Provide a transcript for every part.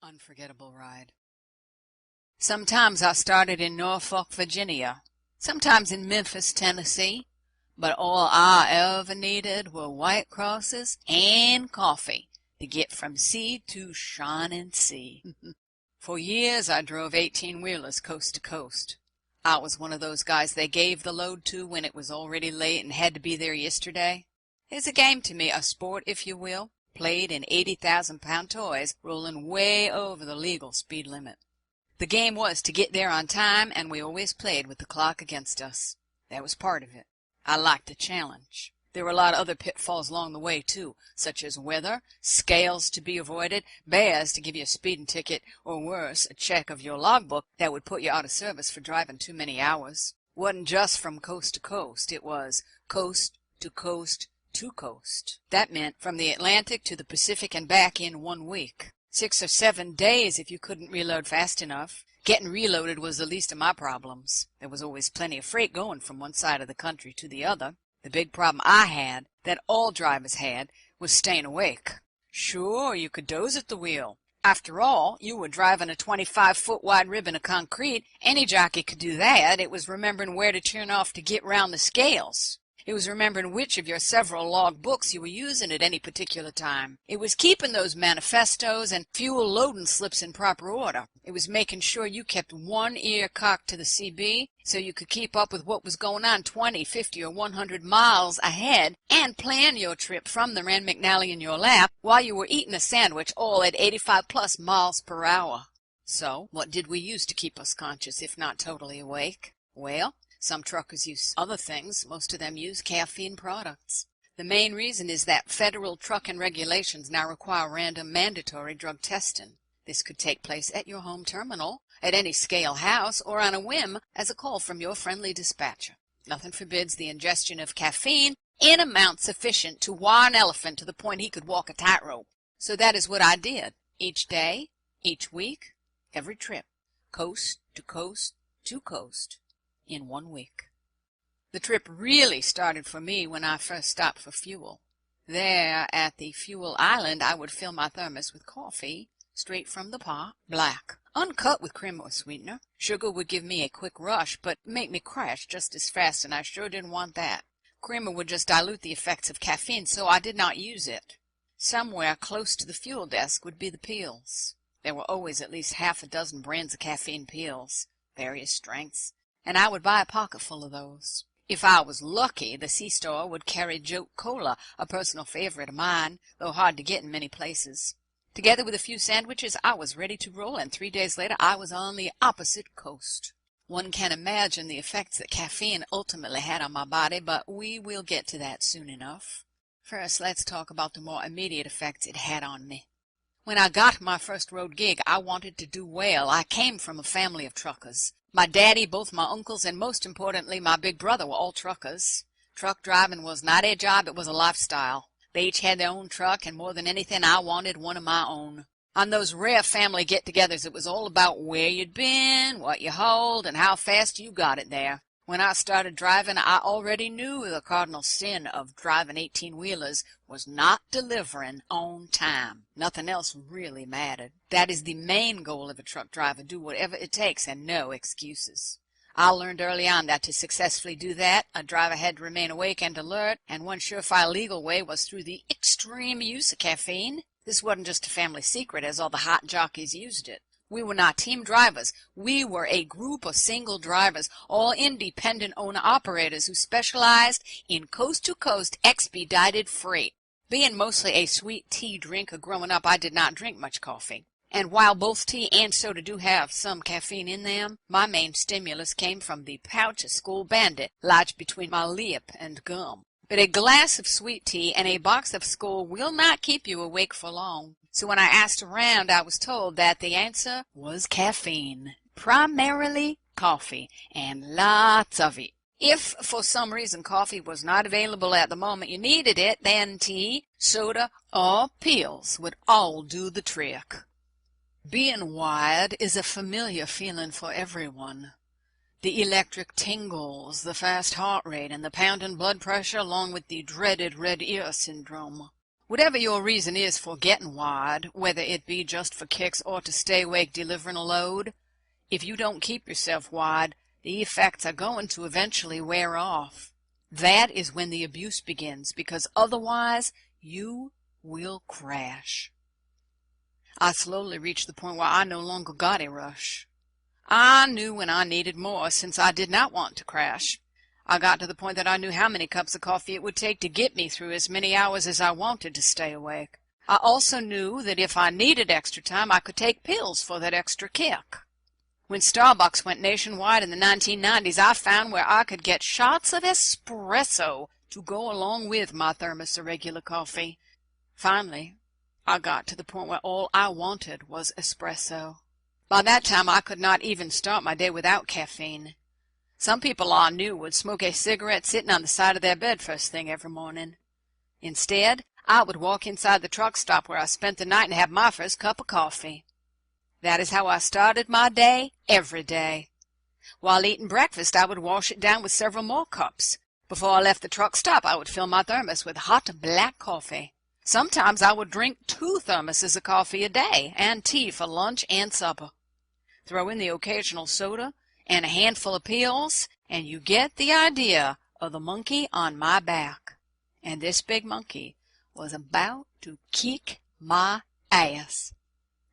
unforgettable ride. Sometimes I started in Norfolk, Virginia, sometimes in Memphis, Tennessee, but all I ever needed were white crosses and coffee to get from sea to shining sea. For years I drove 18-wheelers coast to coast. I was one of those guys they gave the load to when it was already late and had to be there yesterday. It's a game to me, a sport, if you will, played in 80,000-pound toys rolling way over the legal speed limit. The game was to get there on time, and we always played with the clock against us. That was part of it. I liked the challenge. There were a lot of other pitfalls along the way, too, such as weather, scales to be avoided, bears to give you a speeding ticket, or worse, a check of your logbook that would put you out of service for driving too many hours. It wasn't just from coast to coast. It was coast to coast to coast. That meant from the Atlantic to the Pacific and back in 1 week. 6 or 7 days if you couldn't reload fast enough. Getting reloaded was the least of my problems. There was always plenty of freight going from one side of the country to the other. The big problem I had, that all drivers had, was staying awake. Sure, you could doze at the wheel. After all, you were driving a 25-foot wide ribbon of concrete. Any jockey could do that. It was remembering where to turn off to get round the scales. It was remembering which of your several log books you were using at any particular time. It was keeping those manifestos and fuel loading slips in proper order. It was making sure you kept one ear cocked to the CB so you could keep up with what was going on 20, 50, or 100 miles ahead and plan your trip from the Rand McNally in your lap while you were eating a sandwich, all at 85+ miles per hour. So, what did we use to keep us conscious, if not totally awake? Well, some truckers use other things. Most of them use caffeine products. The main reason is that federal trucking regulations now require random mandatory drug testing. This could take place at your home terminal, at any scale house, or on a whim as a call from your friendly dispatcher. Nothing forbids the ingestion of caffeine in amount sufficient to wire an elephant to the point he could walk a tightrope. So that is what I did. Each day, each week, every trip, coast to coast to coast, in 1 week. The trip really started for me when I first stopped for fuel. There at the fuel island I would fill my thermos with coffee, straight from the pot, black, uncut with cream or sweetener. Sugar would give me a quick rush, but make me crash just as fast, and I sure didn't want that. Creamer would just dilute the effects of caffeine, so I did not use it. Somewhere close to the fuel desk would be the pills. There were always at least half a dozen brands of caffeine pills, various strengths, and I would buy a pocketful of those. If I was lucky, the C-store would carry Joke Cola, a personal favorite of mine, though hard to get in many places. Together with a few sandwiches, I was ready to roll, and 3 days later I was on the opposite coast. One can imagine the effects that caffeine ultimately had on my body, but we will get to that soon enough. First, let's talk about the more immediate effects it had on me. When I got my first road gig, I wanted to do well. I came from a family of truckers. My daddy, both my uncles, and most importantly, my big brother were all truckers. Truck driving was not a job, it was a lifestyle. They each had their own truck, and more than anything, I wanted one of my own. On those rare family get-togethers, it was all about where you'd been, what you hauled, and how fast you got it there. When I started driving, I already knew the cardinal sin of driving 18-wheelers was not delivering on time. Nothing else really mattered. That is the main goal of a truck driver. Do whatever it takes and no excuses. I learned early on that to successfully do that, a driver had to remain awake and alert, and one surefire legal way was through the extreme use of caffeine. This wasn't just a family secret, as all the hot jockeys used it. We were not team drivers. We were a group of single drivers, all independent owner-operators who specialized in coast-to-coast expedited freight. Being mostly a sweet tea drinker growing up, I did not drink much coffee. And while both tea and soda do have some caffeine in them, my main stimulus came from the pouch of School Bandit lodged between my lip and gum. But a glass of sweet tea and a box of School will not keep you awake for long. So when I asked around, I was told that the answer was caffeine. Primarily coffee, and lots of it. If for some reason coffee was not available at the moment you needed it, then tea, soda, or pills would all do the trick. Being wired is a familiar feeling for everyone. The electric tingles, the fast heart rate, and the pounding blood pressure, along with the dreaded red ear syndrome. Whatever your reason is for getting wired, whether it be just for kicks or to stay awake delivering a load, if you don't keep yourself wired, the effects are going to eventually wear off. That is when the abuse begins, because otherwise you will crash. I slowly reached the point where I no longer got a rush. I knew when I needed more, since I did not want to crash. I got to the point that I knew how many cups of coffee it would take to get me through as many hours as I wanted to stay awake. I also knew that if I needed extra time, I could take pills for that extra kick. When Starbucks went nationwide in the 1990s, I found where I could get shots of espresso to go along with my thermos of regular coffee. Finally, I got to the point where all I wanted was espresso. By that time, I could not even start my day without caffeine. Some people I knew would smoke a cigarette sitting on the side of their bed first thing every morning. Instead, I would walk inside the truck stop where I spent the night and have my first cup of coffee. That is how I started my day every day. While eating breakfast, I would wash it down with several more cups. Before I left the truck stop, I would fill my thermos with hot black coffee. Sometimes I would drink 2 thermoses of coffee a day and tea for lunch and supper. Throw in the occasional soda and a handful of pills, and you get the idea of the monkey on my back. And this big monkey was about to kick my ass.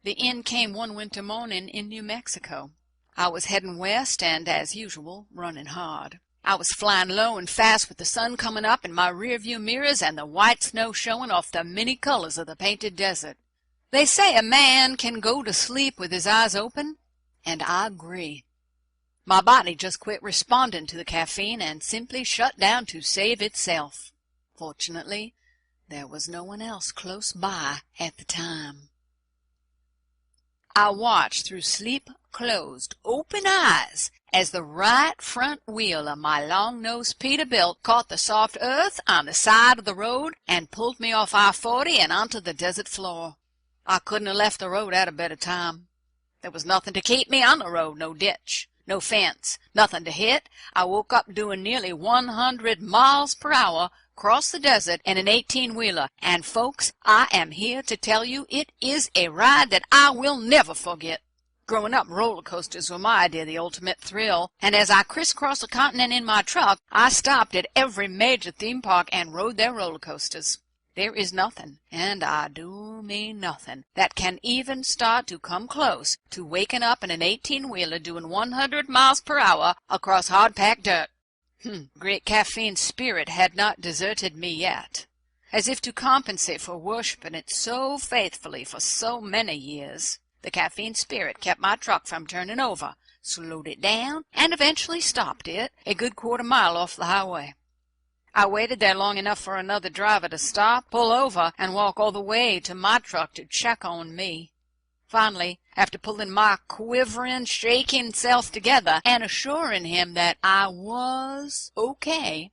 The end came one winter morning in New Mexico. I was heading west and, as usual, running hard. I was flying low and fast with the sun coming up in my rearview mirrors and the white snow showing off the many colors of the painted desert. They say a man can go to sleep with his eyes open, and I agree. My body just quit responding to the caffeine and simply shut down to save itself. Fortunately, there was no one else close by at the time. I watched through sleep-closed, open eyes as the right front wheel of my long-nosed Peterbilt caught the soft earth on the side of the road and pulled me off I-40 and onto the desert floor. I couldn't have left the road at a better time. There was nothing to keep me on the road, no ditch, no fence, nothing to hit. I woke up doing nearly 100 miles per hour across the desert in an 18-wheeler, and folks, I am here to tell you it is a ride that I will never forget. Growing up, roller coasters were my idea of the ultimate thrill, and as I crisscrossed the continent in my truck, I stopped at every major theme park and rode their roller coasters. There is nothing, and I do mean nothing, that can even start to come close to waking up in an 18-wheeler doing 100 miles per hour across hard-packed dirt. Great caffeine spirit had not deserted me yet. As if to compensate for worshiping it so faithfully for so many years, the caffeine spirit kept my truck from turning over, slowed it down, and eventually stopped it a good quarter-mile off the highway. I waited there long enough for another driver to stop, pull over, and walk all the way to my truck to check on me. Finally, after pulling my quivering, shaking self together and assuring him that I was okay,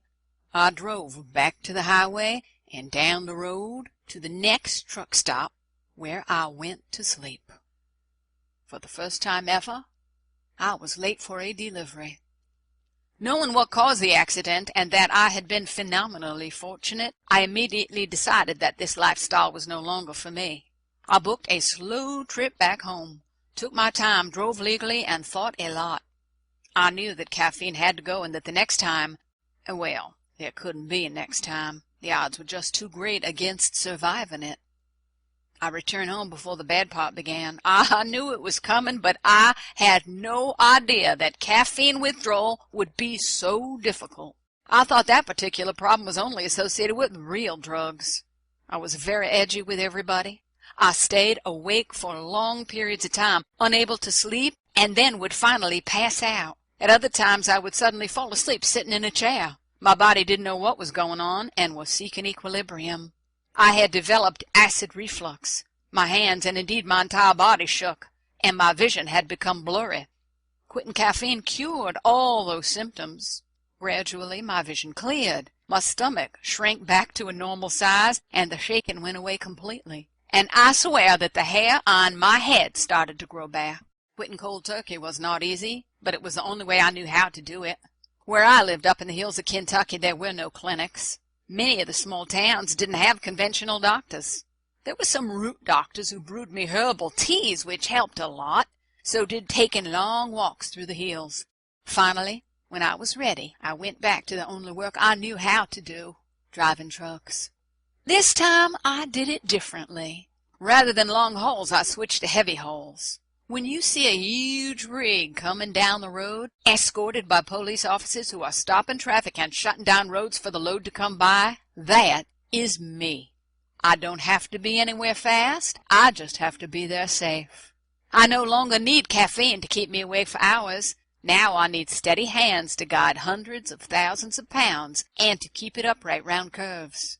I drove back to the highway and down the road to the next truck stop, where I went to sleep. For the first time ever, I was late for a delivery. Knowing what caused the accident and that I had been phenomenally fortunate, I immediately decided that this lifestyle was no longer for me. I booked a slow trip back home, took my time, drove legally, and thought a lot. I knew that caffeine had to go and that the next time, well, there couldn't be a next time. The odds were just too great against surviving it. I returned home before the bad part began. I knew it was coming, but I had no idea that caffeine withdrawal would be so difficult. I thought that particular problem was only associated with real drugs. I was very edgy with everybody. I stayed awake for long periods of time, unable to sleep, and then would finally pass out. At other times I would suddenly fall asleep sitting in a chair. My body didn't know what was going on and was seeking equilibrium. I had developed acid reflux. My hands and indeed my entire body shook, and my vision had become blurry. Quitting caffeine cured all those symptoms. Gradually my vision cleared. My stomach shrank back to a normal size, and the shaking went away completely. And I swear that the hair on my head started to grow back. Quitting cold turkey was not easy, but it was the only way I knew how to do it. Where I lived up in the hills of Kentucky, there were no clinics. Many of the small towns didn't have conventional doctors. There were some root doctors who brewed me herbal teas, which helped a lot. So did taking long walks through the hills. Finally, when I was ready, I went back to the only work I knew how to do, driving trucks. This time I did it differently. Rather than long hauls, I switched to heavy hauls. When you see a huge rig coming down the road, escorted by police officers who are stopping traffic and shutting down roads for the load to come by, that is me. I don't have to be anywhere fast. I just have to be there safe. I no longer need caffeine to keep me awake for hours. Now I need steady hands to guide hundreds of thousands of pounds and to keep it upright round curves.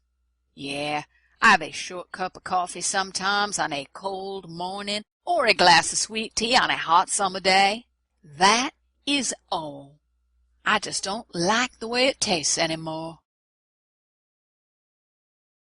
Yeah, I have a short cup of coffee sometimes on a cold morning, or a glass of sweet tea on a hot summer day. That is all. I just don't like the way it tastes anymore.